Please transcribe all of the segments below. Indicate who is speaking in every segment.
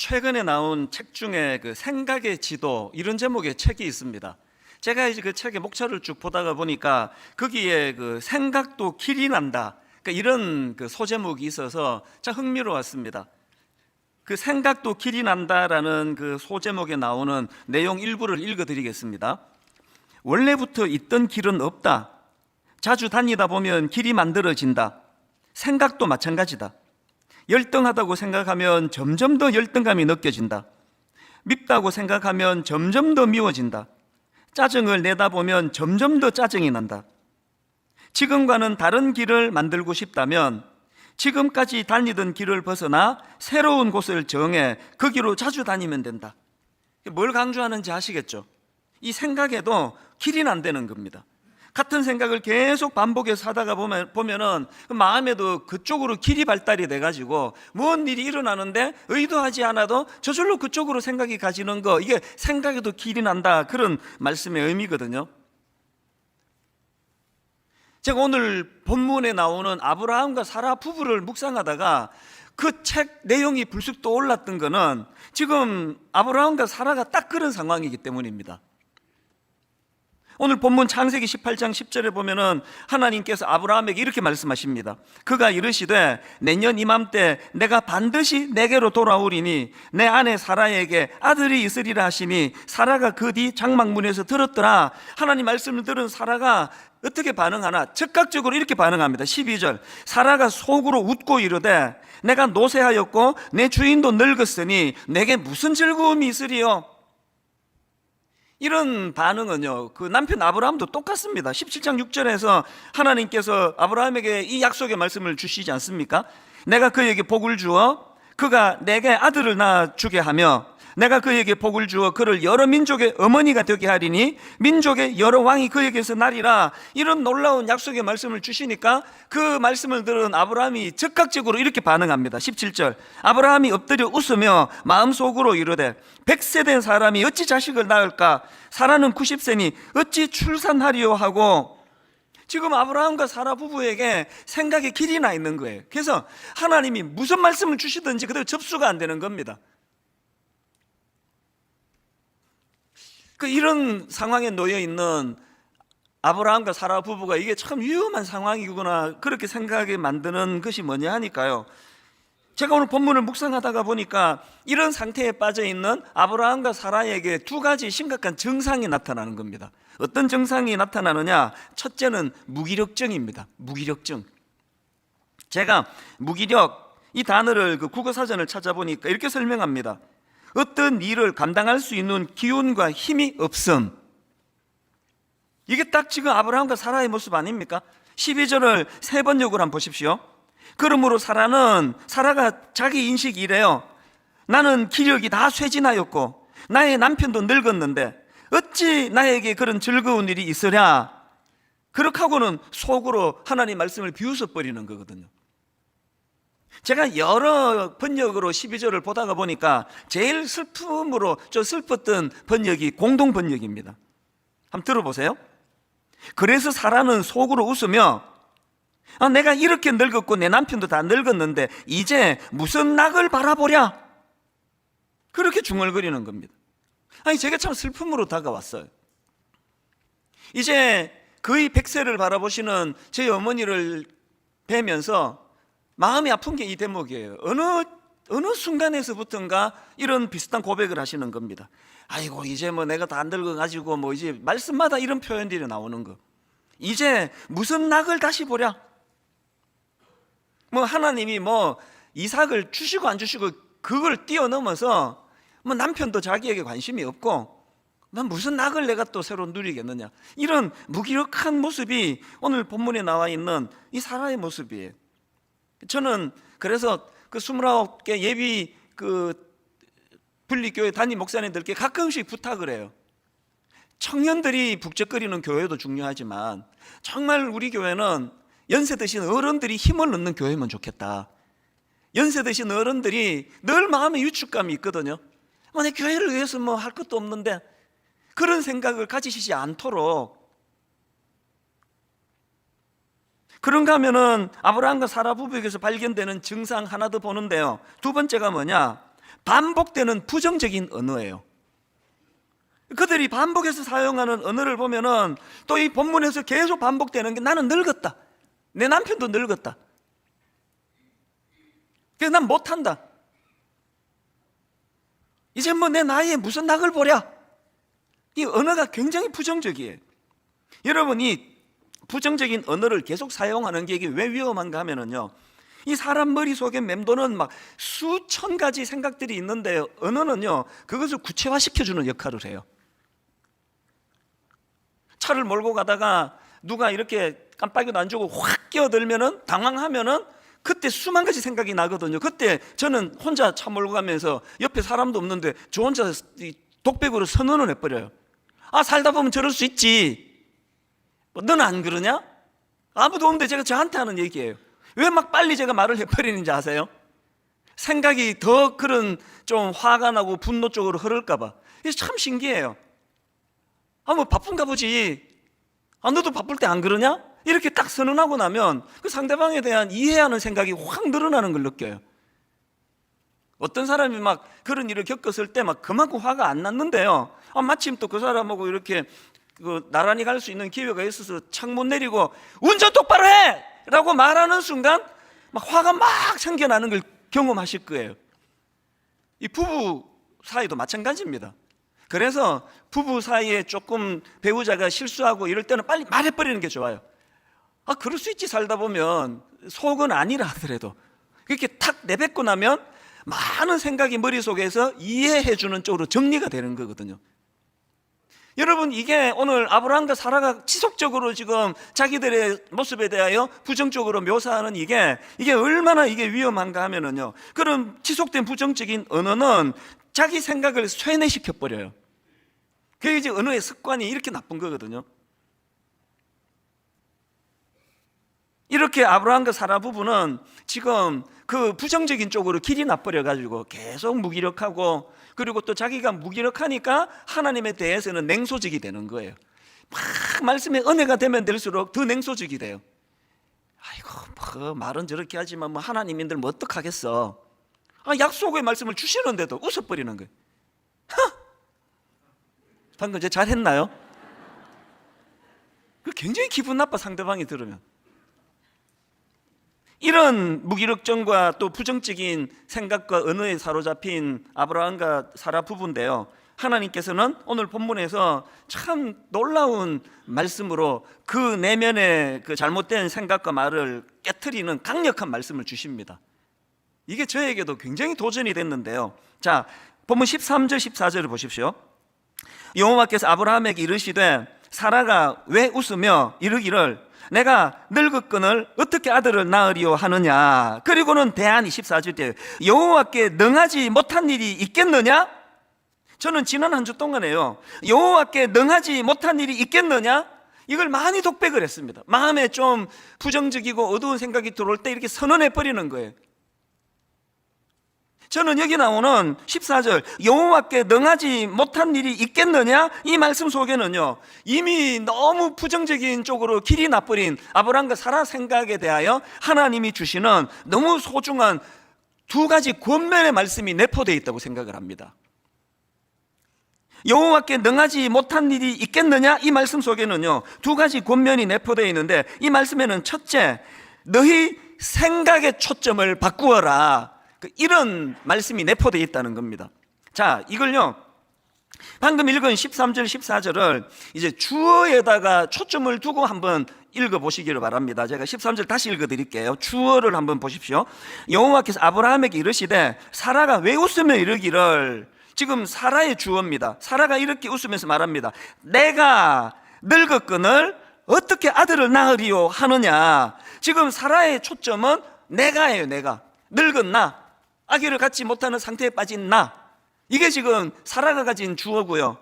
Speaker 1: 최근에 나온 책 중에 그 생각의 지도 이런 제목의 책이 있습니다. 제가 이제 그 책의 목차를 쭉 보다가 보니까 거기에 그 생각도 길이 난다, 그러니까 이런 그 소제목이 있어서 참 흥미로웠습니다. 그 생각도 길이 난다라는 그 소제목에 나오는 내용 일부를 읽어드리겠습니다. 원래부터 있던 길은 없다. 자주 다니다 보면 길이 만들어진다. 생각도 마찬가지다. 열등하다고 생각하면 점점 더 열등감이 느껴진다. 밉다고 생각하면 점점 더 미워진다. 짜증을 내다 보면 점점 더 짜증이 난다. 지금과는 다른 길을 만들고 싶다면 지금까지 다니던 길을 벗어나 새로운 곳을 정해 거기로 자주 다니면 된다. 뭘 강조하는지 아시겠죠? 이 생각에도 길이 난다는 겁니다. 같은 생각을 계속 반복해서 하다가 보면은 마음에도 그쪽으로 길이 발달이 돼가지고 무슨 일이 일어나는데 의도하지 않아도 저절로 그쪽으로 생각이 가지는 거, 이게 생각에도 길이 난다, 그런 말씀의 의미거든요. 제가 오늘 본문에 나오는 아브라함과 사라 부부를 묵상하다가 그 책 내용이 불쑥 떠올랐던 거는 지금 아브라함과 사라가 딱 그런 상황이기 때문입니다. 오늘 본문 창세기 18장 10절에 보면은 하나님께서 아브라함에게 이렇게 말씀하십니다. 그가 이르시되 내년 이맘때 내가 반드시 내게로 돌아오리니 내 아내 사라에게 아들이 있으리라 하시니 사라가 그 뒤 장막문에서 들었더라. 하나님 말씀을 들은 사라가 어떻게 반응하나? 즉각적으로 이렇게 반응합니다. 12절 사라가 속으로 웃고 이르되 내가 노쇠하였고 내 주인도 늙었으니 내게 무슨 즐거움이 있으리요? 이런 반응은요, 그 남편 아브라함도 똑같습니다. 17장 6절에서 하나님께서 아브라함에게 이 약속의 말씀을 주시지 않습니까? 내가 그에게 복을 주어 그가 내게 아들을 낳아주게 하며 내가 그에게 복을 주어 그를 여러 민족의 어머니가 되게 하리니 민족의 여러 왕이 그에게서 나리라. 이런 놀라운 약속의 말씀을 주시니까 그 말씀을 들은 아브라함이 즉각적으로 이렇게 반응합니다. 17절 아브라함이 엎드려 웃으며 마음속으로 이르되 100세 된 사람이 어찌 자식을 낳을까? 사라는 90세니 어찌 출산하리요 하고, 지금 아브라함과 사라 부부에게 생각의 길이 나 있는 거예요. 그래서 하나님이 무슨 말씀을 주시든지 그대로 접수가 안 되는 겁니다. 이런 상황에 놓여 있는 아브라함과 사라 부부가 이게 참 위험한 상황이구나, 그렇게 생각하게 만드는 것이 뭐냐 하니까요, 제가 오늘 본문을 묵상하다가 보니까 이런 상태에 빠져 있는 아브라함과 사라에게 두 가지 심각한 증상이 나타나는 겁니다. 어떤 증상이 나타나느냐? 첫째는 무기력증입니다. 무기력증. 제가 무기력, 이 단어를 그 국어사전을 찾아보니까 이렇게 설명합니다. 어떤 일을 감당할 수 있는 기운과 힘이 없음. 이게 딱 지금 아브라함과 사라의 모습 아닙니까? 12절을 세 번역으로 한번 보십시오. 그러므로 사라가 자기 인식이 이래요. 나는 기력이 다 쇠진하였고 나의 남편도 늙었는데 어찌 나에게 그런 즐거운 일이 있으랴. 그렇게 하고는 속으로 하나님 말씀을 비웃어 버리는 거거든요. 제가 여러 번역으로 12절을 보다가 보니까 제일 슬픔으로 좀 슬펐던 번역이 공동 번역입니다. 한번 들어보세요. 그래서 사라는 속으로 웃으며 내가 이렇게 늙었고 내 남편도 다 늙었는데 이제 무슨 낙을 바라보랴, 그렇게 중얼거리는 겁니다. 아니, 제가 참 슬픔으로 다가왔어요. 이제 거의 100세를 바라보시는 제 어머니를 뵈면서 마음이 아픈 게 이 대목이에요. 어느 순간에서부턴가 이런 비슷한 고백을 하시는 겁니다. 아이고, 이제 뭐 내가 다 늙어가지고 뭐 이제 말씀마다 이런 표현들이 나오는 거. 이제 무슨 낙을 다시 보랴. 뭐 하나님이 뭐 이삭을 주시고 안 주시고 그걸 뛰어넘어서 뭐 남편도 자기에게 관심이 없고 난 무슨 낙을 내가 또 새로 누리겠느냐. 이런 무기력한 모습이 오늘 본문에 나와 있는 이 사라의 모습이에요. 저는 그래서 그 29개 예비 분리교회 담임 목사님들께 가끔씩 부탁을 해요. 청년들이 북적거리는 교회도 중요하지만 정말 우리 교회는 연세 드신 어른들이 힘을 넣는 교회면 좋겠다. 연세 드신 어른들이 늘 마음에 위축감이 있거든요. 내 교회를 위해서 뭐 할 것도 없는데, 그런 생각을 가지시지 않도록. 그런가 하면은 아브라함과 사라 부부에게서 발견되는 증상 하나 더 보는데요, 두 번째가 뭐냐? 반복되는 부정적인 언어예요. 그들이 반복해서 사용하는 언어를 보면은 또 이 본문에서 계속 반복되는 게 나는 늙었다. 내 남편도 늙었다. 그래서 난 못한다. 이제 뭐 내 나이에 무슨 낙을 보랴. 이 언어가 굉장히 부정적이에요. 여러분, 이 부정적인 언어를 계속 사용하는 게 이게 왜 위험한가 하면은요, 이 사람 머릿속에 맴도는 막 수천 가지 생각들이 있는데 언어는요, 그것을 구체화시켜주는 역할을 해요. 차를 몰고 가다가 누가 이렇게 깜빡이도 안 주고 확 끼어들면은, 당황하면은 그때 수만 가지 생각이 나거든요. 그때 저는 혼자 차 몰고 가면서 옆에 사람도 없는데 저 혼자 독백으로 선언을 해버려요. 아, 살다 보면 저럴 수 있지. 너는 안 그러냐? 아무도 없는데 제가 저한테 하는 얘기예요. 왜 막 빨리 제가 말을 해버리는지 아세요? 생각이 더 그런 좀 화가 나고 분노 쪽으로 흐를까 봐. 이게 참 신기해요. 아, 뭐 바쁜가 보지. 아, 너도 바쁠 때 안 그러냐? 이렇게 딱 선언하고 나면 그 상대방에 대한 이해하는 생각이 확 늘어나는 걸 느껴요. 어떤 사람이 막 그런 일을 겪었을 때 막 그만큼 화가 안 났는데요, 아, 마침 또 그 사람하고 이렇게 나란히 갈 수 있는 기회가 있어서 창문 내리고 운전 똑바로 해! 라고 말하는 순간 막 화가 막 생겨나는 걸 경험하실 거예요. 이 부부 사이도 마찬가지입니다. 그래서 부부 사이에 조금 배우자가 실수하고 이럴 때는 빨리 말해버리는 게 좋아요. 아, 그럴 수 있지. 살다 보면. 속은 아니라 하더라도 이렇게 탁 내뱉고 나면 많은 생각이 머릿속에서 이해해주는 쪽으로 정리가 되는 거거든요. 여러분, 이게 오늘 아브라함과 사라가 지속적으로 지금 자기들의 모습에 대하여 부정적으로 묘사하는 이게 얼마나 이게 위험한가 하면은요, 그런 지속된 부정적인 언어는 자기 생각을 쇠뇌시켜 버려요. 그게 이제 언어의 습관이 이렇게 나쁜 거거든요. 이렇게 아브라함과 사라 부부는 지금 그 부정적인 쪽으로 길이 나버려 가지고 계속 무기력하고, 그리고 또 자기가 무기력하니까 하나님에 대해서는 냉소적이 되는 거예요. 막 말씀의 은혜가 되면 될수록 더 냉소적이 돼요. 아이고, 뭐 말은 저렇게 하지만 뭐 하나님인들 뭐 어떡하겠어. 아, 약속의 말씀을 주시는데도 웃어버리는 거예요. 방금 제가 잘했나요? 굉장히 기분 나빠, 상대방이 들으면. 이런 무기력증과 또 부정적인 생각과 언어에 사로잡힌 아브라함과 사라 부부인데요, 하나님께서는 오늘 본문에서 참 놀라운 말씀으로 그 내면의 그 잘못된 생각과 말을 깨트리는 강력한 말씀을 주십니다. 이게 저에게도 굉장히 도전이 됐는데요. 자, 본문 13절 14절을 보십시오. 여호와께서 아브라함에게 이르시되 사라가 왜 웃으며 이르기를 내가 늙었거늘 어떻게 아들을 낳으리요 하느냐. 그리고는 대안 24절 여호와께 능하지 못한 일이 있겠느냐. 저는 지난 한 주 동안에요, 여호와께 능하지 못한 일이 있겠느냐, 이걸 많이 독백을 했습니다. 마음에 좀 부정적이고 어두운 생각이 들어올 때 이렇게 선언해 버리는 거예요. 저는 여기 나오는 14절 여호와께 능하지 못한 일이 있겠느냐, 이 말씀 속에는요, 이미 너무 부정적인 쪽으로 길이 나버린 아브라함과 사라 생각에 대하여 하나님이 주시는 너무 소중한 두 가지 권면의 말씀이 내포되어 있다고 생각을 합니다. 여호와께 능하지 못한 일이 있겠느냐, 이 말씀 속에는요, 두 가지 권면이 내포되어 있는데, 이 말씀에는 첫째, 너희 생각의 초점을 바꾸어라, 이런 말씀이 내포되어 있다는 겁니다. 자, 이걸요, 방금 읽은 13절 14절을 이제 주어에다가 초점을 두고 한번 읽어보시기를 바랍니다. 제가 13절 다시 읽어드릴게요. 주어를 한번 보십시오. 여호와께서 아브라함에게 이르시되 사라가 왜 웃으며 이르기를, 지금 사라의 주어입니다. 사라가 이렇게 웃으면서 말합니다. 내가 늙었거늘 어떻게 아들을 낳으리요 하느냐. 지금 사라의 초점은 내가예요. 내가 늙었나, 아기를 갖지 못하는 상태에 빠진 나, 이게 지금 사라가 가진 주어고요.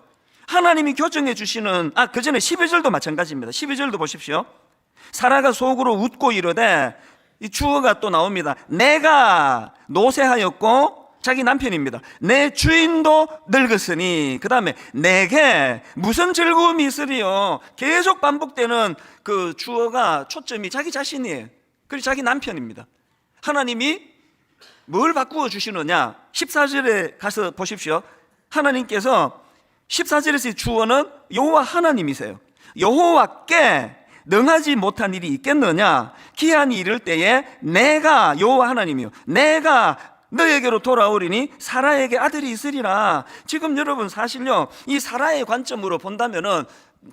Speaker 1: 하나님이 교정해 주시는, 그 전에 12절도 마찬가지입니다. 12절도 보십시오. 사라가 속으로 웃고 이르되, 이 주어가 또 나옵니다. 내가 노쇠하였고, 자기 남편입니다. 내 주인도 늙었으니, 그 다음에 내게 무슨 즐거움이 있으리요. 계속 반복되는 그 주어가 초점이 자기 자신이에요. 그리고 자기 남편입니다. 하나님이 뭘 바꾸어 주시느냐, 14절에 가서 보십시오. 하나님께서 14절에서의 주어는 여호와 하나님이세요. 여호와께 능하지 못한 일이 있겠느냐? 기한이 이를 때에 내가, 여호와 하나님이요, 내가 너에게로 돌아오리니 사라에게 아들이 있으리라. 지금 여러분 사실요, 이 사라의 관점으로 본다면은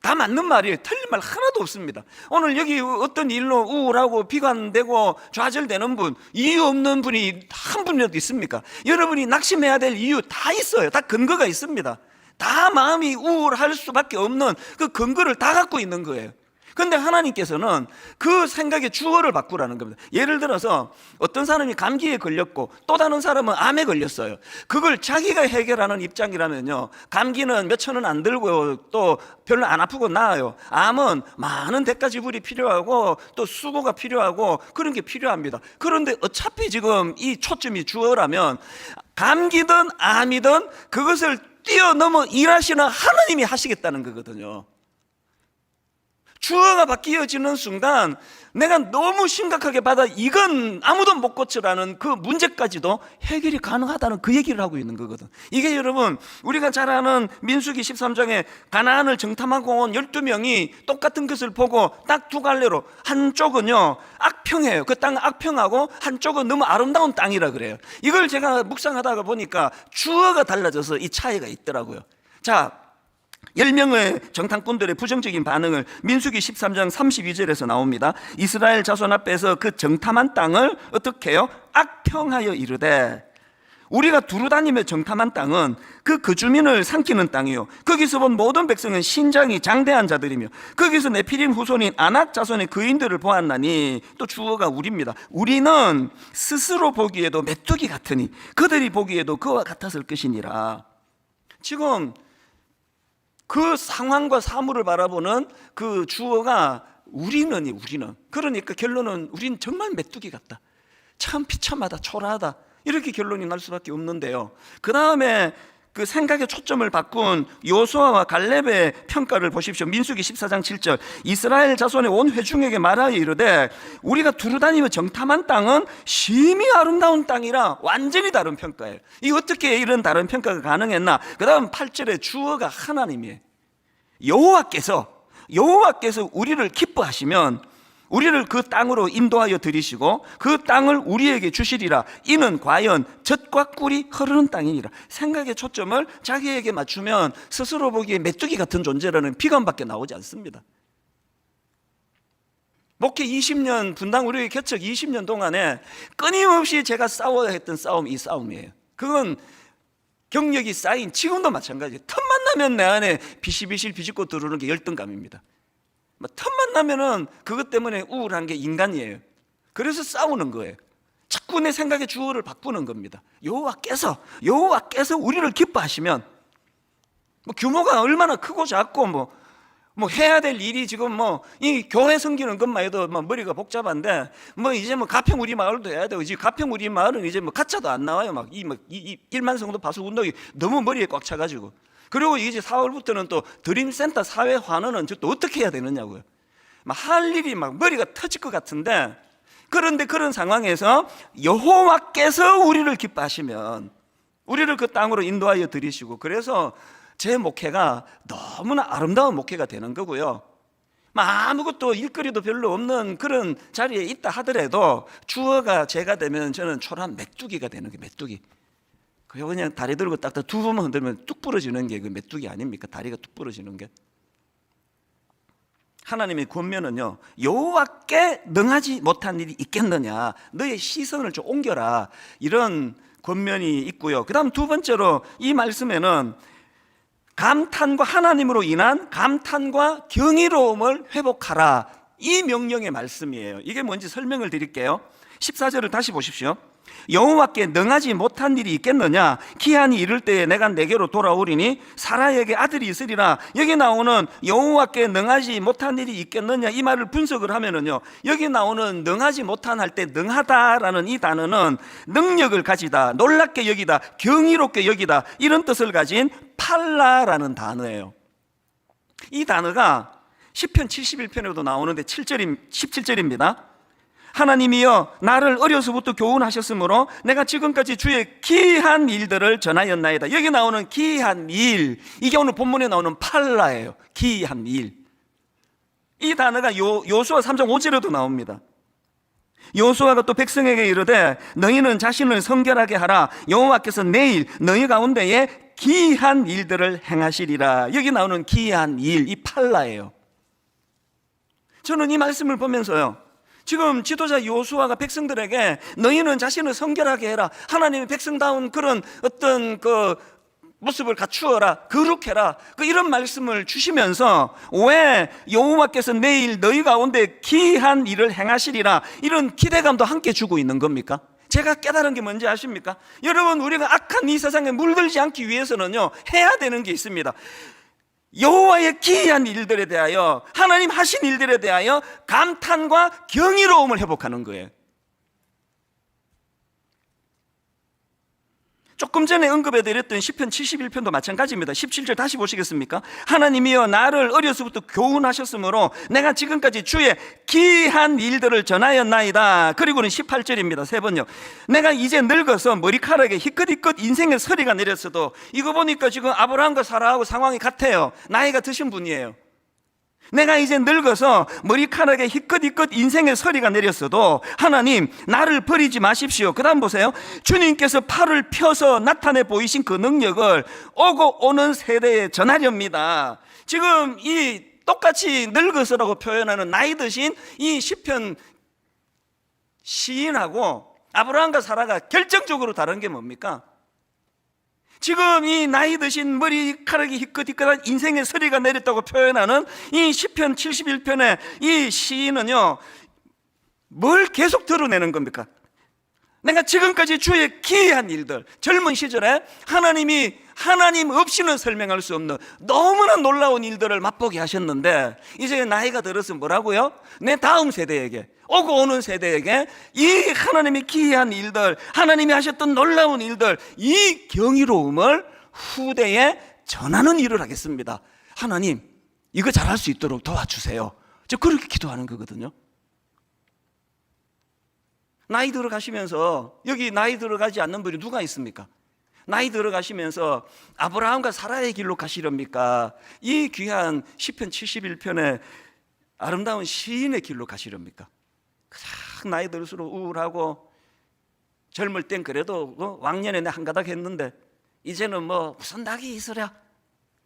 Speaker 1: 다 맞는 말이에요. 틀린 말 하나도 없습니다. 오늘 여기 어떤 일로 우울하고 비관되고 좌절되는 분, 이유 없는 분이 한 분이라도 있습니까? 여러분이 낙심해야 될 이유 다 있어요. 다 근거가 있습니다. 다 마음이 우울할 수밖에 없는 그 근거를 다 갖고 있는 거예요. 그런데 하나님께서는 그 생각의 주어를 바꾸라는 겁니다. 예를 들어서 어떤 사람이 감기에 걸렸고 또 다른 사람은 암에 걸렸어요. 그걸 자기가 해결하는 입장이라면요, 감기는 몇천 원 안 들고 또 별로 안 아프고 나아요. 암은 많은 대가 지불이 필요하고 또 수고가 필요하고 그런 게 필요합니다. 그런데 어차피 지금 이 초점이 주어라면 감기든 암이든 그것을 뛰어넘어 일하시는 하나님이 하시겠다는 거거든요. 주어가 바뀌어지는 순간 내가 너무 심각하게 받아 이건 아무도 못 고치라는 그 문제까지도 해결이 가능하다는 그 얘기를 하고 있는 거거든. 이게 여러분 우리가 잘 아는 민수기 13장에 가나안을 정탐하고 온 12명이 똑같은 것을 보고 딱 두 갈래로, 한쪽은요 악평이에요. 그 땅은 악평하고 한쪽은 너무 아름다운 땅이라 그래요. 이걸 제가 묵상하다가 보니까 주어가 달라져서 이 차이가 있더라고요. 자, 10명의 정탐꾼들의 부정적인 반응을 민수기 13장 32절에서 나옵니다. 이스라엘 자손 앞에서 그 정탐한 땅을 어떻게 해요? 악평하여 이르되, 우리가 두루다니며 정탐한 땅은 그 주민을 삼키는 땅이요, 거기서 본 모든 백성은 신장이 장대한 자들이며 거기서 네피림 후손인 아낙 자손의 거인들을 보았나니, 또 주어가 우리입니다. 우리는 스스로 보기에도 메뚜기 같으니 그들이 보기에도 그와 같았을 것이니라. 지금 그 상황과 사물을 바라보는 그 주어가 우리는. 그러니까 결론은 우리는 정말 메뚜기 같다, 참 비참하다, 초라하다, 이렇게 결론이 날 수밖에 없는데요. 그 다음에 그 생각의 초점을 바꾼 요수아와 갈렙의 평가를 보십시오. 민수기 14장 7절, 이스라엘 자손의 온 회중에게 말하여 이르되 우리가 두루다니며 정탐한 땅은 심히 아름다운 땅이라. 완전히 다른 평가예요. 이 어떻게 이런 다른 평가가 가능했나? 그 다음 8절에 주어가 하나님이에요. 여호와께서 우리를 기뻐하시면 우리를 그 땅으로 인도하여 들이시고 그 땅을 우리에게 주시리라. 이는 과연 젖과 꿀이 흐르는 땅이니라. 생각의 초점을 자기에게 맞추면 스스로 보기에 메뚜기 같은 존재라는 비관밖에 나오지 않습니다. 목회 20년, 분당 우리 개척 20년 동안에 끊임없이 제가 싸워야 했던 싸움이 이 싸움이에요. 그건 경력이 쌓인 지금도 마찬가지예요. 틈만 나면 내 안에 비실비실 비집고 들어오는 게 열등감입니다. 틈만 나면은 그것 때문에 우울한 게 인간이에요. 그래서 싸우는 거예요. 자꾸 내 생각의 주어를 바꾸는 겁니다. 여호와께서 우리를 기뻐하시면, 규모가 얼마나 크고 작고 해야 될 일이 지금 이 교회 섬기는 것만 해도 머리가 복잡한데 이제 가평 우리 마을도 해야 되고, 이제 가평 우리 마을은 이제 가짜도 안 나와요. 이 1만 성도 파수 운동이 너무 머리에 꽉 차가지고. 그리고 이제 4월부터는 또 드림센터 사회 환원은 또 어떻게 해야 되느냐고요. 할 일이 머리가 터질 것 같은데, 그런데 그런 상황에서 여호와께서 우리를 기뻐하시면 우리를 그 땅으로 인도하여 들이시고, 그래서 제 목회가 너무나 아름다운 목회가 되는 거고요. 아무것도 일거리도 별로 없는 그런 자리에 있다 하더라도 주어가 제가 되면 저는 초라한 메뚜기가 되는 거예요. 메뚜기. 그냥 다리 들고 딱딱 두 번만 흔들면 뚝 부러지는 게 그 메뚜기 아닙니까? 다리가 뚝 부러지는 게. 하나님의 권면은요, 여호와께 능하지 못한 일이 있겠느냐, 너의 시선을 좀 옮겨라, 이런 권면이 있고요. 그 다음 두 번째로 이 말씀에는 감탄과 하나님으로 인한 감탄과 경이로움을 회복하라, 이 명령의 말씀이에요. 이게 뭔지 설명을 드릴게요. 14절을 다시 보십시오. 여호와께 능하지 못한 일이 있겠느냐, 기한이 이를 때에 내가 내게로 돌아오리니 사라에게 아들이 있으리라. 여기 나오는 여호와께 능하지 못한 일이 있겠느냐, 이 말을 분석을 하면은요, 여기 나오는 능하지 못한 할 때 능하다라는 이 단어는 능력을 가지다, 놀랍게 여기다, 경이롭게 여기다, 이런 뜻을 가진 팔라라는 단어예요. 이 단어가 시편 71편에도 나오는데 17절입니다. 하나님이여 나를 어려서부터 교훈하셨으므로 내가 지금까지 주의 기이한 일들을 전하였나이다. 여기 나오는 기이한 일, 이게 오늘 본문에 나오는 팔라예요. 기이한 일. 이 단어가 요수아 3장 5절에도 나옵니다. 요수아가 또 백성에게 이르되 너희는 자신을 성결하게 하라. 여호와께서 내일 너희 가운데에 기이한 일들을 행하시리라. 여기 나오는 기이한 일, 이 팔라예요. 저는 이 말씀을 보면서요, 지금 지도자 요수아가 백성들에게 너희는 자신을 성결하게 해라, 하나님의 백성다운 그런 어떤 그 모습을 갖추어라, 거룩해라, 이런 말씀을 주시면서 왜 여호와께서 내일 너희 가운데 기이한 일을 행하시리라, 이런 기대감도 함께 주고 있는 겁니까? 제가 깨달은 게 뭔지 아십니까? 여러분, 우리가 악한 이 세상에 물들지 않기 위해서는요, 해야 되는 게 있습니다. 여호와의 기이한 일들에 대하여, 하나님 하신 일들에 대하여 감탄과 경이로움을 회복하는 거예요. 조금 전에 언급해드렸던 시편 71편도 마찬가지입니다. 17절 다시 보시겠습니까? 하나님이여 나를 어려서부터 교훈하셨으므로 내가 지금까지 주의 기이한 일들을 전하였나이다. 그리고는 18절입니다. 세 번요. 내가 이제 늙어서 머리카락에 희끗희끗 인생의 서리가 내렸어도, 이거 보니까 지금 아브라함과 사라하고 상황이 같아요. 나이가 드신 분이에요. 내가 이제 늙어서 머리카락에 희끗희끗 인생의 서리가 내렸어도 하나님 나를 버리지 마십시오. 그 다음 보세요. 주님께서 팔을 펴서 나타내 보이신 그 능력을 오고 오는 세대에 전하렵니다. 지금 이 똑같이 늙어서라고 표현하는 나이 드신 이 시편 시인하고 아브라함과 사라가 결정적으로 다른 게 뭡니까? 지금 이 나이 드신 머리카락이 희끗희끗한 인생의 서리가 내렸다고 표현하는 이 시편 71편의 이 시인은요, 뭘 계속 드러내는 겁니까? 내가 지금까지 주의 기이한 일들, 젊은 시절에 하나님 없이는 설명할 수 없는 너무나 놀라운 일들을 맛보게 하셨는데, 이제 나이가 들어서 뭐라고요? 내 다음 세대에게, 오고 오는 세대에게 이 하나님의 기이한 일들, 하나님이 하셨던 놀라운 일들, 이 경이로움을 후대에 전하는 일을 하겠습니다. 하나님, 이거 잘할 수 있도록 도와주세요. 저 그렇게 기도하는 거거든요. 나이 들어가시면서, 여기 나이 들어가지 않는 분이 누가 있습니까? 나이 들어가시면서 아브라함과 사라의 길로 가시렵니까? 이 귀한 시편 71편의 아름다운 시인의 길로 가시렵니까? 참 나이 들수록 우울하고, 젊을 땐 그래도 왕년에 내 한가닥 했는데 이제는 뭐 무슨 낙이 있으랴,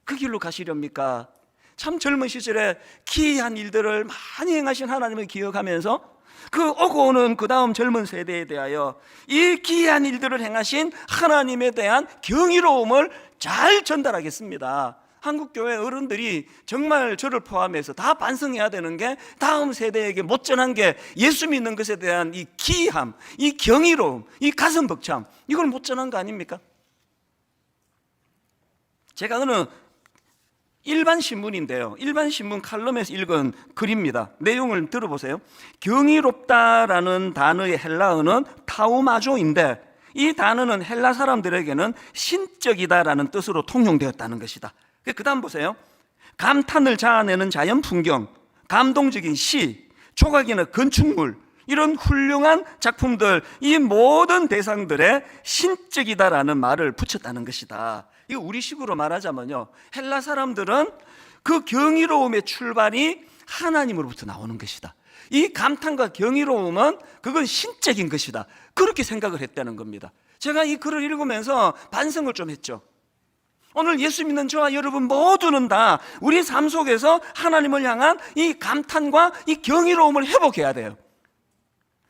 Speaker 1: 그 길로 가시렵니까? 참 젊은 시절에 기이한 일들을 많이 행하신 하나님을 기억하면서 그 오고 오는 그 다음 젊은 세대에 대하여 이 기이한 일들을 행하신 하나님에 대한 경이로움을 잘 전달하겠습니다. 한국교회 어른들이 정말 저를 포함해서 다 반성해야 되는 게, 다음 세대에게 못 전한 게 예수 믿는 것에 대한 이 기이함, 이 경이로움, 이 가슴 벅참, 이걸 못 전한 거 아닙니까? 제가 어느 일반 신문인데요, 일반 신문 칼럼에서 읽은 글입니다. 내용을 들어보세요. 경이롭다라는 단어의 헬라어는 타우마조인데, 이 단어는 헬라 사람들에게는 신적이다라는 뜻으로 통용되었다는 것이다. 그 다음 보세요. 감탄을 자아내는 자연 풍경, 감동적인 시, 조각이나 건축물, 이런 훌륭한 작품들, 이 모든 대상들에 신적이다라는 말을 붙였다는 것이다. 이거 우리식으로 말하자면요, 헬라 사람들은 그 경이로움의 출발이 하나님으로부터 나오는 것이다. 이 감탄과 경이로움은 그건 신적인 것이다. 그렇게 생각을 했다는 겁니다. 제가 이 글을 읽으면서 반성을 좀 했죠. 오늘 예수 믿는 저와 여러분 모두는 다 우리 삶 속에서 하나님을 향한 이 감탄과 이 경이로움을 회복해야 돼요.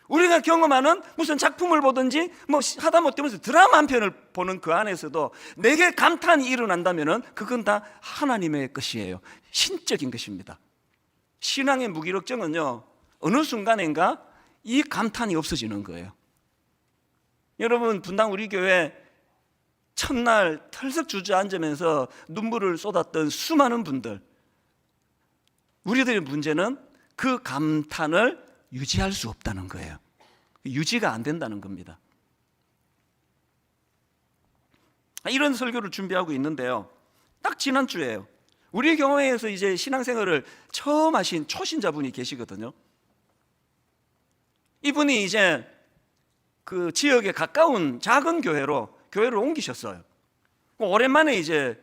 Speaker 1: 우리가 경험하는 무슨 작품을 보든지 뭐 하다못해 드라마 한 편을 보는 그 안에서도 내게 감탄이 일어난다면 그건 다 하나님의 것이에요. 신적인 것입니다. 신앙의 무기력증은요, 어느 순간인가 이 감탄이 없어지는 거예요. 여러분, 분당 우리 교회 첫날 털썩 주저앉으면서 눈물을 쏟았던 수많은 분들, 우리들의 문제는 그 감탄을 유지할 수 없다는 거예요. 유지가 안 된다는 겁니다. 이런 설교를 준비하고 있는데요, 딱 지난주에요, 우리 교회에서 이제 신앙생활을 처음 하신 초신자분이 계시거든요. 이분이 이제 그 지역에 가까운 작은 교회를 옮기셨어요. 오랜만에 이제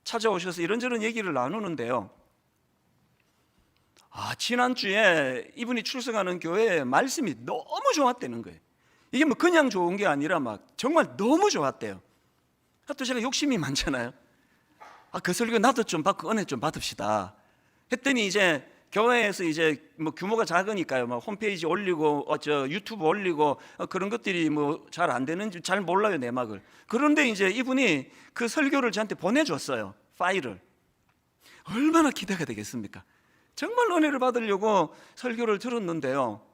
Speaker 1: 찾아오셔서 이런저런 얘기를 나누는데요. 지난주에 이분이 출석하는 교회의 말씀이 너무 좋았다는 거예요. 이게 뭐 그냥 좋은 게 아니라 막 정말 너무 좋았대요. 또 제가 욕심이 많잖아요. 그 설교 나도 좀 받고 은혜 좀 받읍시다 했더니, 이제 교회에서 이제 뭐 규모가 작으니까요, 막 홈페이지 올리고 유튜브 올리고 그런 것들이 뭐 잘 안 되는지 잘 몰라요, 내막을. 그런데 이제 이분이 그 설교를 저한테 보내줬어요, 파일을. 얼마나 기대가 되겠습니까? 정말 은혜를 받으려고 설교를 들었는데요,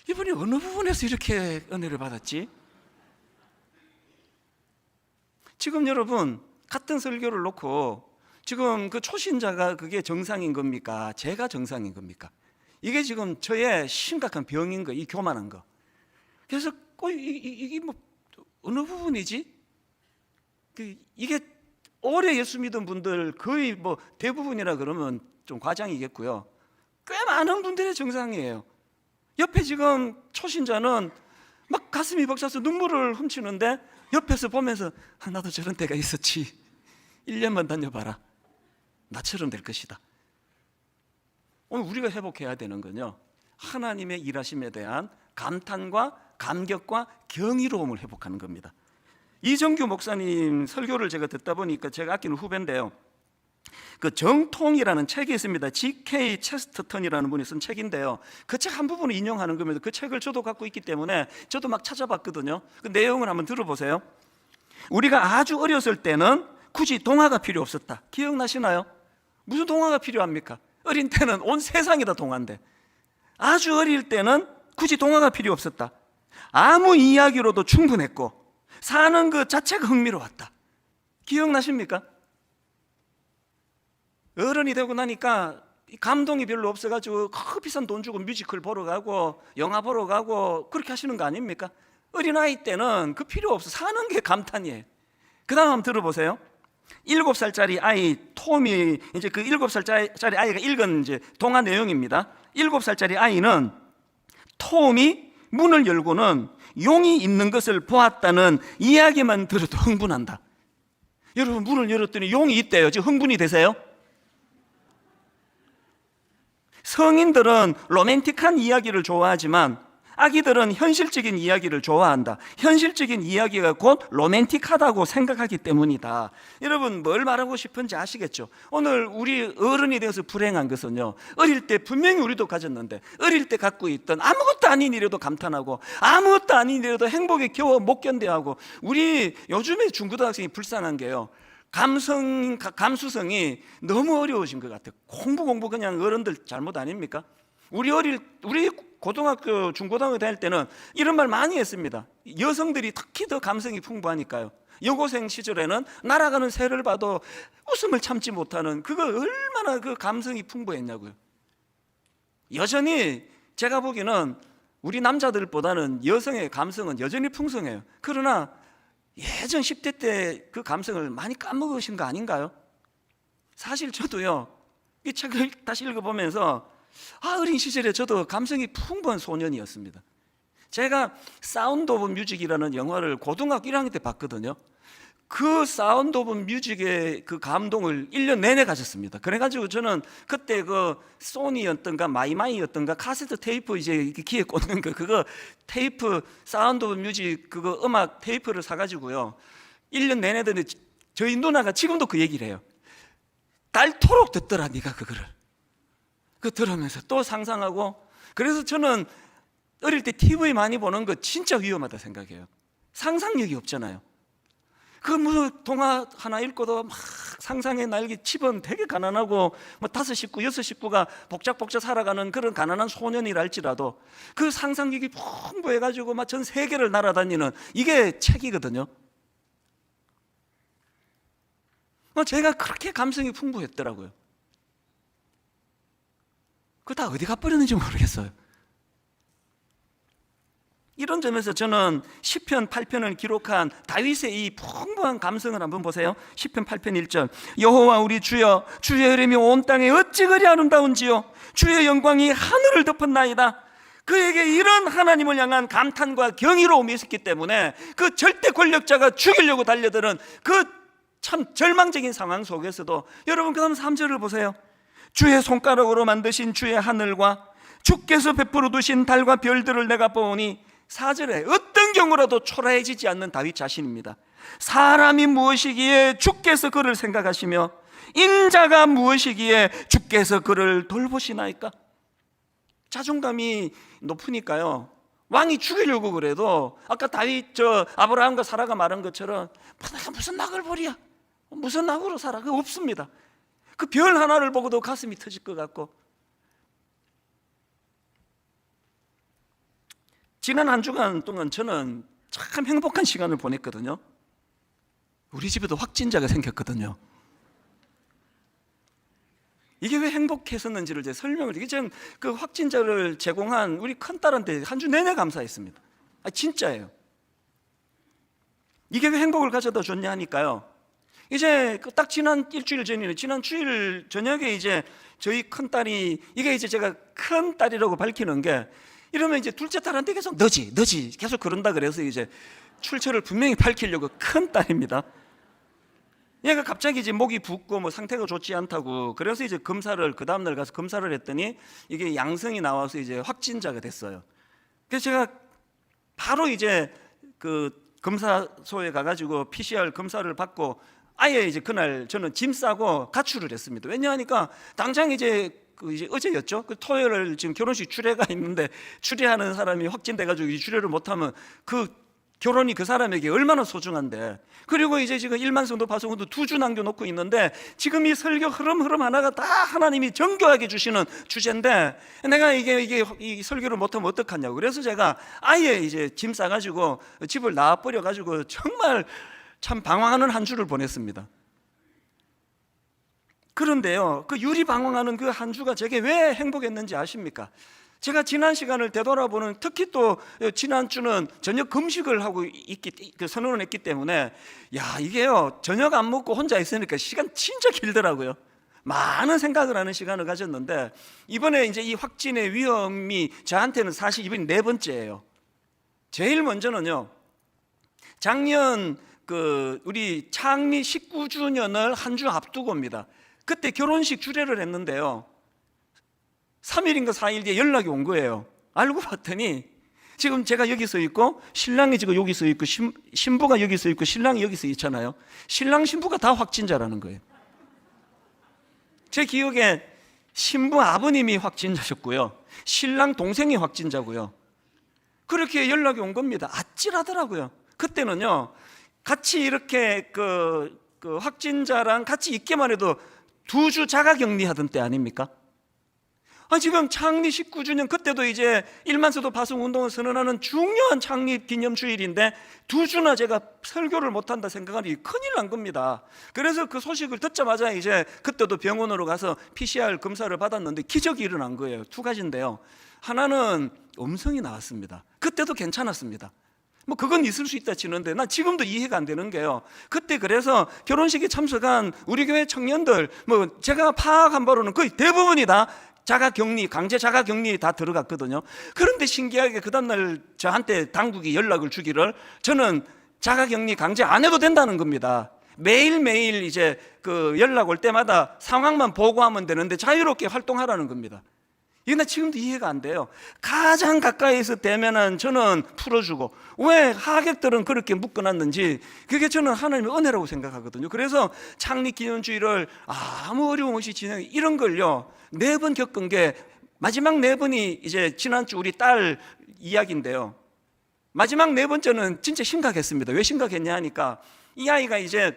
Speaker 1: 이분이 어느 부분에서 이렇게 은혜를 받았지? 지금 여러분, 같은 설교를 놓고 지금 그 초신자가 그게 정상인 겁니까? 제가 정상인 겁니까? 이게 지금 저의 심각한 병인 거, 이 교만한 거. 그래서 이게 뭐 어느 부분이지? 이게 오래 예수 믿은 분들 거의 뭐 대부분이라 그러면 좀 과장이겠고요, 꽤 많은 분들의 정상이에요. 옆에 지금 초신자는 막 가슴이 벅차서 눈물을 훔치는데 옆에서 보면서 나도 저런 때가 있었지, 1년만 다녀봐라, 나처럼 될 것이다. 오늘 우리가 회복해야 되는 건요, 하나님의 일하심에 대한 감탄과 감격과 경이로움을 회복하는 겁니다. 이정규 목사님 설교를 제가 듣다 보니까, 제가 아끼는 후배인데요, 그 정통이라는 책이 있습니다. G.K. 체스터턴이라는 분이 쓴 책인데요, 그 책 한 부분을 인용하는 겁니다. 그 책을 저도 갖고 있기 때문에 저도 막 찾아봤거든요. 그 내용을 한번 들어보세요. 우리가 아주 어렸을 때는 굳이 동화가 필요 없었다. 기억나시나요? 무슨 동화가 필요합니까? 어린 때는 온 세상이 다 동화인데, 아주 어릴 때는 굳이 동화가 필요 없었다. 아무 이야기로도 충분했고 사는 그 자체가 흥미로웠다. 기억나십니까? 어른이 되고 나니까 감동이 별로 없어가지고 비싼 돈 주고 뮤지컬 보러 가고 영화 보러 가고 그렇게 하시는 거 아닙니까? 어린아이 때는 그 필요 없어. 사는 게 감탄이에요. 그 다음 한번 들어보세요. 7살짜리 아이 톰이, 이제 그 7살짜리 아이가 읽은 이제 동화 내용입니다. 7살짜리 아이는 톰이 문을 열고는 용이 있는 것을 보았다는 이야기만 들어도 흥분한다. 여러분, 문을 열었더니 용이 있대요. 지금 흥분이 되세요? 성인들은 로맨틱한 이야기를 좋아하지만 아기들은 현실적인 이야기를 좋아한다. 현실적인 이야기가 곧 로맨틱하다고 생각하기 때문이다. 여러분, 뭘 말하고 싶은지 아시겠죠? 오늘 우리 어른이 되어서 불행한 것은요, 어릴 때 분명히 우리도 가졌는데 어릴 때 갖고 있던 아무것도 아닌 일에도 감탄하고 아무것도 아닌 일에도 행복에 겨워 못 견뎌하고, 우리 요즘에 중고등학생이 불쌍한 게요, 감수성이 너무 어려우신 것 같아요. 공부 그냥 어른들 잘못 아닙니까? 우리 고등학교, 중고등학교 다닐 때는 이런 말 많이 했습니다. 여성들이 특히 더 감성이 풍부하니까요. 여고생 시절에는 날아가는 새를 봐도 웃음을 참지 못하는, 그거 얼마나 그 감성이 풍부했냐고요. 여전히 제가 보기에는 우리 남자들보다는 여성의 감성은 여전히 풍성해요. 그러나 예전 10대 때 그 감성을 많이 까먹으신 거 아닌가요? 사실 저도요, 이 책을 다시 읽어보면서 어린 시절에 저도 감성이 풍부한 소년이었습니다. 제가 사운드 오브 뮤직이라는 영화를 고등학교 1학년 때 봤거든요. 그 사운드 오브 뮤직의 그 감동을 1년 내내 가졌습니다. 그래가지고 저는 그때 그 소니였던가 마이마이였던가 카세트 테이프 이제 귀에 꽂는 거, 그거 테이프, 사운드 오브 뮤직 그거 음악 테이프를 사가지고요, 1년 내내 듣는데 저희 누나가 지금도 그 얘기를 해요. 닳도록 듣더라 네가 그거를. 그 들으면서 또 상상하고. 그래서 저는 어릴 때 TV 많이 보는 거 진짜 위험하다 생각해요. 상상력이 없잖아요. 그 무슨 동화 하나 읽고도 막 상상의 날개 집은 되게 가난하고 뭐 5식구, 6식구가 복작복작 살아가는 그런 가난한 소년이랄지라도 그 상상력이 풍부해가지고 막 전 세계를 날아다니는, 이게 책이거든요. 제가 그렇게 감성이 풍부했더라고요. 그거 다 어디 가버렸는지 모르겠어요. 이런 점에서 저는 시편 8편을 기록한 다윗의 이 풍부한 감성을 한번 보세요. 시편 8편 1절. 여호와 우리 주여, 주의 이름이 온 땅에 어찌 그리 아름다운지요, 주의 영광이 하늘을 덮었나이다. 그에게 이런 하나님을 향한 감탄과 경이로움이 있었기 때문에 그 절대 권력자가 죽이려고 달려드는 그 참 절망적인 상황 속에서도 여러분 그 다음 3절을 보세요. 주의 손가락으로 만드신 주의 하늘과 주께서 베풀어 두신 달과 별들을 내가 보니 4절에 어떤 경우라도 초라해지지 않는 다윗 자신입니다. 사람이 무엇이기에 주께서 그를 생각하시며 인자가 무엇이기에 주께서 그를 돌보시나이까. 자존감이 높으니까요, 왕이 죽이려고 그래도 아까 다윗 아브라함과 사라가 말한 것처럼 무슨 나글벌이야, 무슨 낙으로 살아, 그거 없습니다. 그 별 하나를 보고도 가슴이 터질 것 같고. 지난 한 주간 동안 저는 참 행복한 시간을 보냈거든요. 우리 집에도 확진자가 생겼거든요. 이게 왜 행복했었는지를 제가 설명을, 이게 지금 그 확진자를 제공한 우리 큰딸한테 한 주 내내 감사했습니다. 진짜예요. 이게 왜 행복을 가져다 줬냐 하니까요, 이제 딱 지난 일주일 전이네, 지난 주일 저녁에 이제 저희 큰딸이, 이게 이제 제가 큰딸이라고 밝히는 게, 이러면 이제 둘째 딸한테 계속 너지 계속 그런다 그래서 이제 출처를 분명히 밝히려고, 큰딸입니다. 얘가 갑자기 이제 목이 붓고 뭐 상태가 좋지 않다고, 그래서 이제 검사를, 그 다음날 가서 검사를 했더니 이게 양성이 나와서 이제 확진자가 됐어요. 그래서 제가 바로 이제 그 검사소에 가가지고 PCR 검사를 받고, 아예 이제 그날 저는 짐 싸고 가출을 했습니다. 왜냐하니까 당장 이제 이제 어제였죠. 그 토요일 지금 결혼식 주례가 있는데, 주례하는 사람이 확진돼가지고 이 주례를 못하면 그 결혼이 그 사람에게 얼마나 소중한데. 그리고 이제 지금 1만 성도 파송도 2주 남겨놓고 있는데, 지금 이 설교 흐름 하나가 다 하나님이 정교하게 주시는 주제인데, 내가 이 설교를 못하면 어떡하냐고. 그래서 제가 아예 이제 짐 싸가지고 집을 나와버려가지고 정말 참 방황하는 한 주를 보냈습니다. 그런데요, 그 유리방황하는 그 한 주가 제게 왜 행복했는지 아십니까? 제가 지난 시간을 되돌아보는, 특히 또 지난 주는 저녁 금식을 하고 선언을 했기 때문에, 야, 이게요, 저녁 안 먹고 혼자 있으니까 시간 진짜 길더라고요. 많은 생각을 하는 시간을 가졌는데, 이번에 이제 이 확진의 위험이 저한테는 사실 이번이 4번째예요. 제일 먼저는요, 작년 우리 창리 19주년을 한 주 앞두고입니다. 그때 결혼식 주례를 했는데요, 3일인가 4일 뒤에 연락이 온 거예요. 알고 봤더니 지금 제가 여기 서 있고, 신랑이 지금 여기 서 있고, 신부가 여기 서 있고, 신랑이 여기 서 있잖아요. 신랑 신부가 다 확진자라는 거예요. 제 기억에 신부 아버님이 확진자셨고요, 신랑 동생이 확진자고요. 그렇게 연락이 온 겁니다. 아찔하더라고요. 그때는요, 같이 이렇게 그 확진자랑 같이 있기만 해도 2주 자가격리 하던 때 아닙니까? 지금 창립 19주년, 그때도 이제 1만 서도 파송 운동을 선언하는 중요한 창립 기념 주일인데 2주나 제가 설교를 못한다 생각하니 큰일 난 겁니다. 그래서 그 소식을 듣자마자 이제 그때도 병원으로 가서 PCR 검사를 받았는데 기적이 일어난 거예요. 2가지인데요, 하나는 음성이 나왔습니다. 그때도 괜찮았습니다. 뭐 그건 있을 수 있다 치는데, 나 지금도 이해가 안 되는 게요, 그때 그래서 결혼식에 참석한 우리 교회 청년들, 뭐 제가 파악한 바로는 거의 대부분이 다 자가격리, 강제 자가격리에 다 들어갔거든요. 그런데 신기하게 그 다음날 저한테 당국이 연락을 주기를, 저는 자가격리 강제 안 해도 된다는 겁니다. 매일매일 이제 그 연락 올 때마다 상황만 보고하면 되는데 자유롭게 활동하라는 겁니다. 이게 나 지금도 이해가 안 돼요. 가장 가까이에서 대면한 저는 풀어주고, 왜 하객들은 그렇게 묶어놨는지, 그게 저는 하나님의 은혜라고 생각하거든요. 그래서 창립기념주의를 아무 어려움 없이 진행, 이런 걸요 4번 겪은 게, 마지막 4번이 이제 지난주 우리 딸 이야기인데요, 마지막 4번째는 진짜 심각했습니다. 왜 심각했냐 하니까, 이 아이가 이제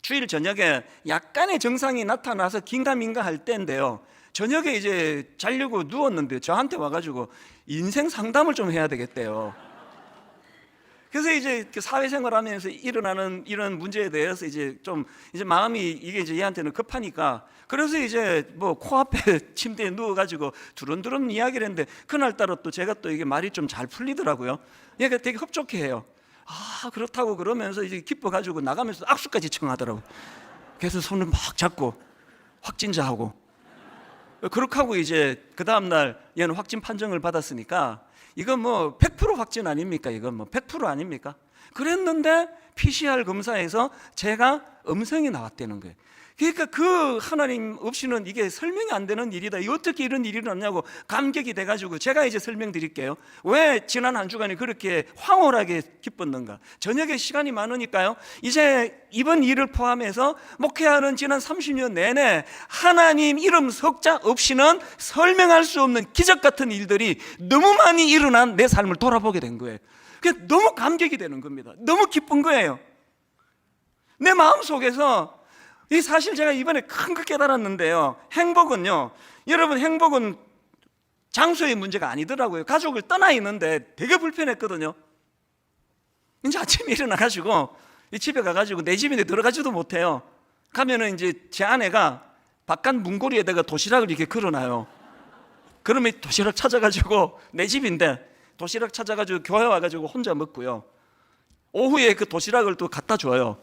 Speaker 1: 주일 저녁에 약간의 증상이 나타나서 긴가민가 할 때인데요, 저녁에 이제 자려고 누웠는데 저한테 와가지고 인생 상담을 좀 해야 되겠대요. 그래서 이제 사회생활 하면서 일어나는 이런 문제에 대해서 이제 좀 이제 마음이, 이게 이제 얘한테는 급하니까, 그래서 이제 뭐 코앞에 침대에 누워가지고 두런두런 이야기를 했는데, 그날따라 또 제가 또 이게 말이 좀 잘 풀리더라고요. 얘가 되게 흡족해 해요. 그렇다고 그러면서 이제 기뻐가지고 나가면서 악수까지 청하더라고요. 그래서 손을 막 잡고 확진자하고 그렇게 하고 이제 그 다음날 얘는 확진 판정을 받았으니까 이건 뭐 100% 확진 아닙니까? 이건 뭐 100% 아닙니까? 그랬는데 PCR 검사에서 제가 음성이 나왔다는 거예요. 그러니까 그 하나님 없이는 이게 설명이 안 되는 일이다. 어떻게 이런 일이 일어났냐고 감격이 돼가지고 제가 이제 설명드릴게요. 왜 지난 한 주간이 그렇게 황홀하게 기뻤는가? 저녁에 시간이 많으니까요. 이제 이번 일을 포함해서 목회하는 지난 30년 내내 하나님 이름 석자 없이는 설명할 수 없는 기적 같은 일들이 너무 많이 일어난 내 삶을 돌아보게 된 거예요. 그게 너무 감격이 되는 겁니다. 너무 기쁜 거예요. 내 마음속에서 이 사실 제가 이번에 큰 거 깨달았는데요. 행복은요, 여러분 행복은 장소의 문제가 아니더라고요. 가족을 떠나 있는데 되게 불편했거든요. 이제 아침에 일어나가지고 이 집에 가가지고 내 집인데 들어가지도 못해요. 가면은 이제 제 아내가 바깥 문고리에다가 도시락을 이렇게 걸어놔요. 그러면 도시락 찾아가지고 내 집인데 도시락 찾아가지고 교회 와가지고 혼자 먹고요. 오후에 그 도시락을 또 갖다 줘요.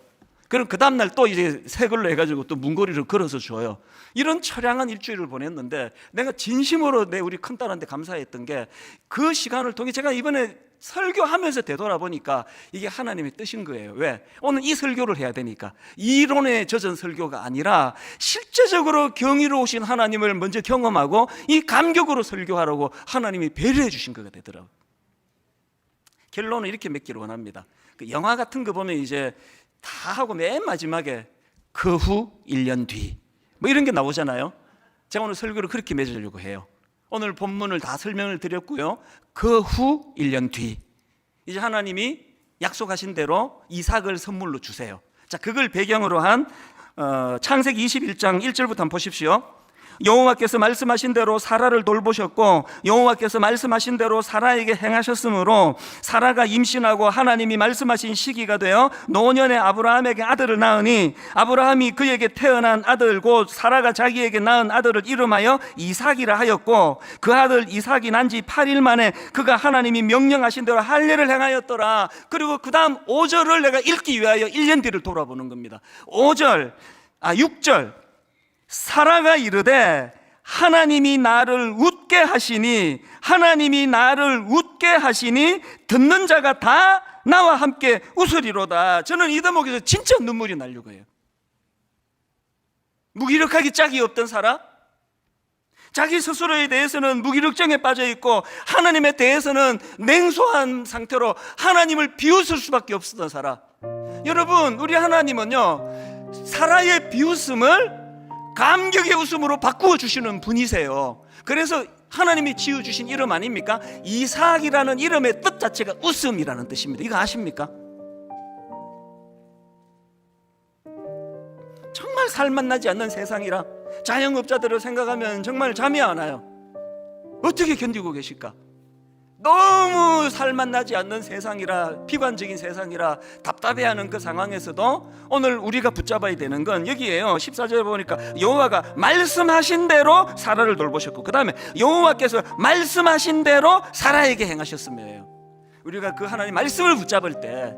Speaker 1: 그럼 그 다음날 또 이제 새 걸로 해가지고 또 문고리를 걸어서 줘요. 이런 처량한 일주일을 보냈는데 내가 진심으로 우리 큰딸한테 감사했던 게 그 시간을 통해 제가 이번에 설교하면서 되돌아보니까 이게 하나님의 뜻인 거예요. 왜? 오늘 이 설교를 해야 되니까. 이론에 젖은 설교가 아니라 실제적으로 경이로우신 하나님을 먼저 경험하고 이 감격으로 설교하라고 하나님이 배려해 주신 거가 되더라고요. 결론은 이렇게 맺기를 원합니다. 그 영화 같은 거 보면 이제 다 하고 맨 마지막에 그 후 1년 뒤 뭐 이런 게 나오잖아요. 제가 오늘 설교를 그렇게 맺으려고 해요. 오늘 본문을 다 설명을 드렸고요. 그 후 1년 뒤 이제 하나님이 약속하신 대로 이삭을 선물로 주세요. 자, 그걸 배경으로 한 창세기 21장 1절부터 한번 보십시오. 여호와께서 말씀하신 대로 사라를 돌보셨고 여호와께서 말씀하신 대로 사라에게 행하셨으므로 사라가 임신하고 하나님이 말씀하신 시기가 되어 노년에 아브라함에게 아들을 낳으니 아브라함이 그에게 태어난 아들 곧 사라가 자기에게 낳은 아들을 이름하여 이삭이라 하였고 그 아들 이삭이 난 지 8일 만에 그가 하나님이 명령하신 대로 할례를 행하였더라. 그리고 그 다음 5절을 내가 읽기 위하여 1년 뒤를 돌아보는 겁니다. 6절 사라가 이르되 하나님이 나를 웃게 하시니 듣는 자가 다 나와 함께 웃으리로다. 저는 이 대목에서 진짜 눈물이 나려고 해요. 무기력하기 짝이 없던 사라, 자기 스스로에 대해서는 무기력증에 빠져 있고 하나님에 대해서는 냉소한 상태로 하나님을 비웃을 수밖에 없었던 사라. 여러분, 우리 하나님은요 사라의 비웃음을 감격의 웃음으로 바꾸어 주시는 분이세요. 그래서 하나님이 지어주신 이름 아닙니까? 이삭이라는 이름의 뜻 자체가 웃음이라는 뜻입니다. 이거 아십니까? 정말 살맛 나지 않는 세상이라 자영업자들을 생각하면 정말 잠이 안 와요. 어떻게 견디고 계실까? 너무 살맛 나지 않는 세상이라, 비관적인 세상이라 답답해하는 그 상황에서도 오늘 우리가 붙잡아야 되는 건 여기에요. 14절에 보니까 여호와가 말씀하신 대로 사라를 돌보셨고 그 다음에 여호와께서 말씀하신 대로 사라에게 행하셨음이에요. 우리가 그 하나님 말씀을 붙잡을 때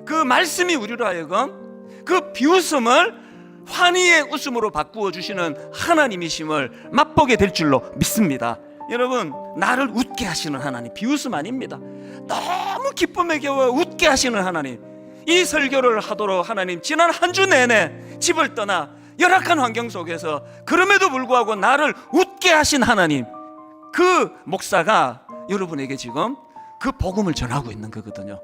Speaker 1: 그 말씀이 우리로 하여금 그 비웃음을 환희의 웃음으로 바꾸어 주시는 하나님이심을 맛보게 될 줄로 믿습니다. 여러분, 나를 웃게 하시는 하나님, 비웃음 아닙니다. 너무 기쁨에 겨워 웃게 하시는 하나님, 이 설교를 하도록 하나님 지난 한 주 내내 집을 떠나 열악한 환경 속에서 그럼에도 불구하고 나를 웃게 하신 하나님, 그 목사가 여러분에게 지금 그 복음을 전하고 있는 거거든요.